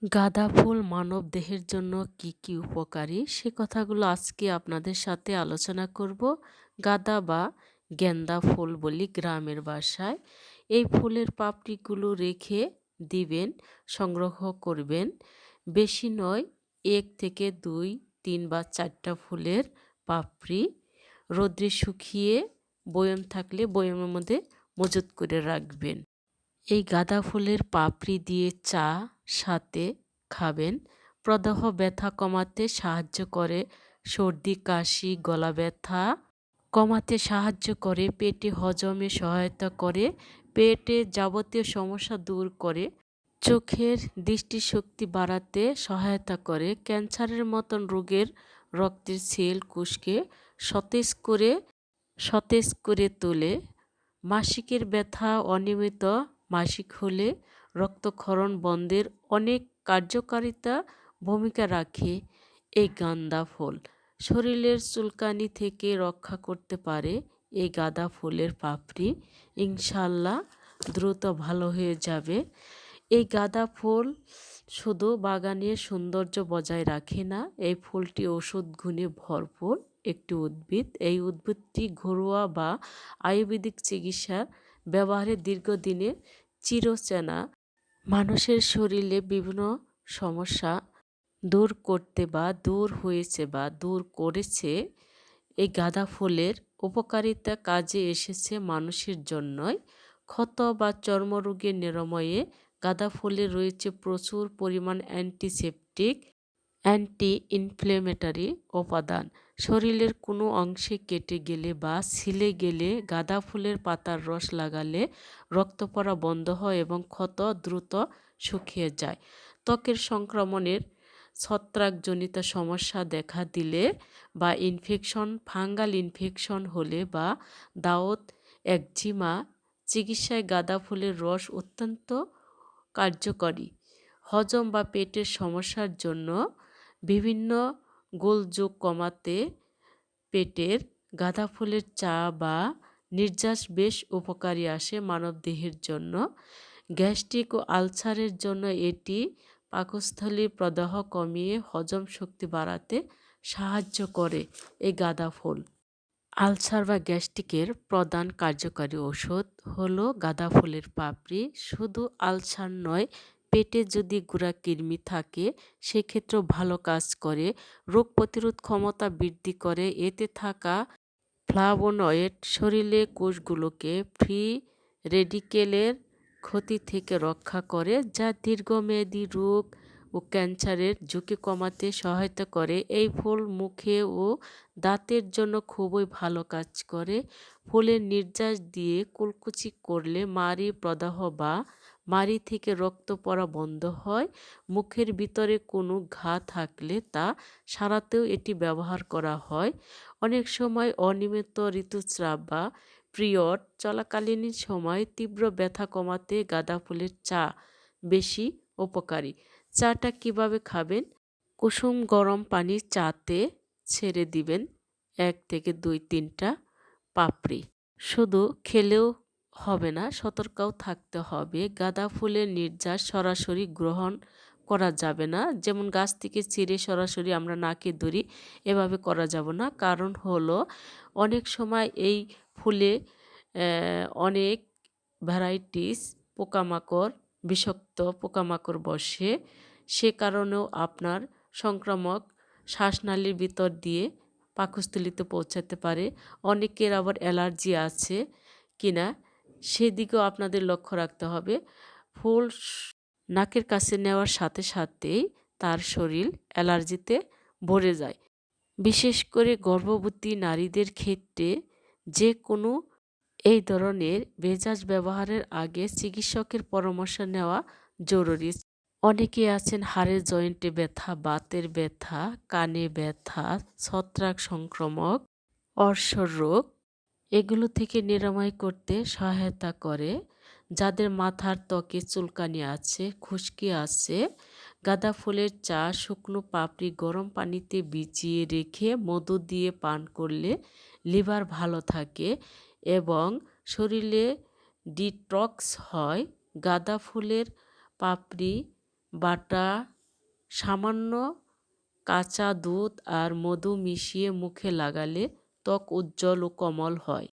গাঁদা ফুল মানবদেহের জন্য কি কি উপকারী সে কথাগুলো আজকে আপনাদের সাথে আলোচনা করব। গাঁদা বা গেন্দা ফুল বলি গ্রামের ভাষায়। এই ফুলের পাপড়িগুলো রেখে দিবেন, সংগ্রহ করবেন। বেশি নয়, 1 থেকে 2, 3 বা 4টা ফুলের পাপড়ি রোদ্রে শুকিয়ে বয়ম থাকলে বয়মের মধ্যে মজুত করে রাখবেন। এই গাঁদা ফুলের পাপড়ি দিয়ে চা সাথে খাবেন। প্রদাহ ব্যথা কমাতে সাহায্য করে, সর্দি কাশি গলা ব্যথা কমাতে সাহায্য করে, পেটে হজমে সহায়তা করে, পেটে যাবতীয় সমস্যা দূর করে, চোখের দৃষ্টিশক্তি বাড়াতে সহায়তা করে, ক্যান্সারের মতন রোগের রক্তের সেল কোষকে সতেজ করে তোলে, মাসিকের ব্যথা অনিয়মিত মাসিক হলে রক্তক্ষরণ বন্ধের অনেক কার্যকারিতা ভূমিকা রাখে। এই গাঁদা ফুল শরীরের চুলকানি থেকে রক্ষা করতে পারে। এই গাঁদা ফুলের পাপড়ি ইনশাল্লাহ দ্রুত ভালো হয়ে যাবে। এই গাঁদা ফুল শুধু বাগানের সৌন্দর্য বজায় রাখে না, এই ফুলটি ওষুধ গুণে ভরপুর একটি উদ্ভিদ। এই উদ্ভিদটি ঘরোয়া বা আয়ুর্বেদিক চিকিৎসার ব্যবহারে দীর্ঘদিনের চিরচেনা। মানুষের শরীরে বিভিন্ন সমস্যা দূর করতে বা দূর হয়েছে বা দূর করেছে এই গাঁদা ফুলের উপকারিতা কাজে এসেছে মানুষের জন্যই। ক্ষত বা চর্মরোগের নিরাময়ে গাঁদা ফুলে রয়েছে প্রচুর পরিমাণ অ্যান্টিসেপটিক, অ্যান্টি ইনফ্লেমেটরি উপাদান। শরীরের কোনো অংশে কেটে গেলে বা ছিলে গেলে গাঁদা ফুলের পাতার রস লাগালে রক্ত পড়া বন্ধ হয় এবং ক্ষত দ্রুত শুকিয়ে যায়। ত্বকের সংক্রমণের ছত্রাকজনিত সমস্যা দেখা দিলে বা ফাঙ্গাল ইনফেকশন হলে বা দাউদ, একজিমা চিকিৎসায় গাঁদা ফুলের রস অত্যন্ত কার্যকরী। হজম বা পেটের সমস্যার জন্য বিভিন্ন গোলযোগ কমাতে পেটের গাঁদা ফুলের চা বা নির্যাস বেশ উপকারী আসে মানবদেহের জন্য। গ্যাস্ট্রিক ও আলসারের জন্য এটি পাকস্থলীর প্রদাহ কমিয়ে হজম শক্তি বাড়াতে সাহায্য করে। এই গাঁদা ফুল আলসার বা গ্যাস্ট্রিকের প্রধান কার্যকারী ওষুধ হলো গাঁদা ফুলের পাপড়ি। শুধু আলসার নয়, পেটে যদি গুঁড়া কৃমি থাকে সেক্ষেত্রেও ভালো কাজ করে, রোগ প্রতিরোধ ক্ষমতা বৃদ্ধি করে। এতে থাকা ফ্লাভোনয়েড শরীরে কোষগুলোকে ফ্রি রেডিকেলের ক্ষতি থেকে রক্ষা করে, যা দীর্ঘমেয়াদী রোগ ও ক্যান্সারের ঝুঁকি কমাতে সহায়তা করে। এই ফুল মুখে ও দাঁতের জন্য খুবই ভালো কাজ করে। ফুলের নির্যাস দিয়ে কুলকুচি করলে মাড়ি প্রদাহ বা মাড়ি থেকে রক্ত পড়া বন্ধ হয়। মুখের ভিতরে কোনো ঘা থাকলে তা সারাতেও এটি ব্যবহার করা হয়। অনেক সময় অনিয়মিত ঋতুস্রাব বা পিরিয়ড চলাকালীন সময় তীব্র ব্যথা কমাতে গাঁদা ফুলের চা বেশি উপকারী। চাটা কিভাবে খাবেন? কুসুম গরম পানি চাতে ছেড়ে দিবেন 1 থেকে 2-3টা পাপড়ি। শুধু খেলেও হবে না, সতর্কও থাকতে হবে। গাঁদা ফুলের নির্যাস সরাসরি গ্রহণ করা যাবে না, যেমন গাছ থেকে ছিঁড়ে সরাসরি আমরা নাকে ধরি, এভাবে করা যাবে না। কারণ হলো অনেক সময় এই ফুলে অনেক ভ্যারাইটিস পোকামাকড়, বিষাক্ত পোকামাকড় বসে, সে কারণেও আপনার সংক্রামক শ্বাসনালীর ভিতর দিয়ে পাকস্থলীতে পৌঁছাতে পারে। অনেকের আবার অ্যালার্জি আছে কিনা সেদিকেও আপনাদের লক্ষ্য রাখতে হবে। ফুল নাকের কাছে নেওয়ার সাথে সাথেই তার শরীর অ্যালার্জিতে ভরে যায়। বিশেষ করে গর্ভবতী নারীদের ক্ষেত্রে যে কোনো এই ধরনের ভেষজ ব্যবহারের আগে চিকিৎসকের পরামর্শ নেওয়া জরুরি। অনেকে আছেন হাড়ের জয়েন্টে ব্যথা, বাতের ব্যথা, কানে ব্যথা, ছত্রাক সংক্রমক, অর্শর রোগ, এগুলো থেকে নিরাময় করতে সহায়তা করে। যাদের মাথার ত্বকে চুলকানি আছে, খুশকি আছে, গাঁদা ফুলের চা শুকনো পাপড়ি গরম পানিতে ভিজিয়ে রেখে মধু দিয়ে পান করলে লিভার ভালো থাকে এবং শরীরে ডিটক্স হয়। গাঁদা ফুলের পাপড়ি বাটা সামান্য কাঁচা দুধ আর মধু মিশিয়ে মুখে লাগালে ত্বক উজ্জ্বল ও কোমল হয়।